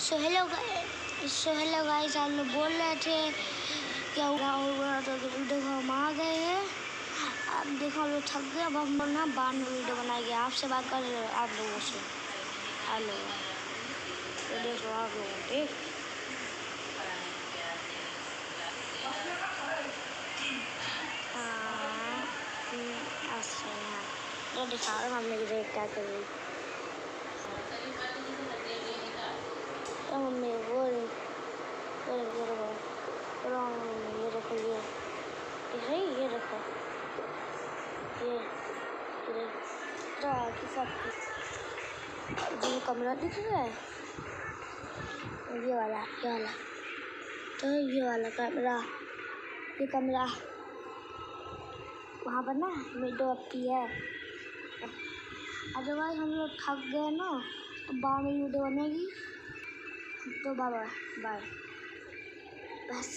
So hello guys, आप लोग बोल रहे थे क्या होगा, तो देखो हम आ गए हैं। अब देखो हम लोग थक गए, अब हम ना बाद में वीडियो बनाएंगे। आपसे बात कर रहे आप लोगों से। हेलो, तो देखो आप लोगों ठीक तो दिखा रहा हूँ मम्मी की क्या कर रही। तो मम्मी वो ये देखो ये देखो ये सब जो कमरा दिख रहा है ये वाला तो ये कमरा वहाँ पर ना विंडो अपी है। अदरवाइज हम लोग थक गए ना, तो बाद में वीडियो बनेगी। तो बाय बाय बस।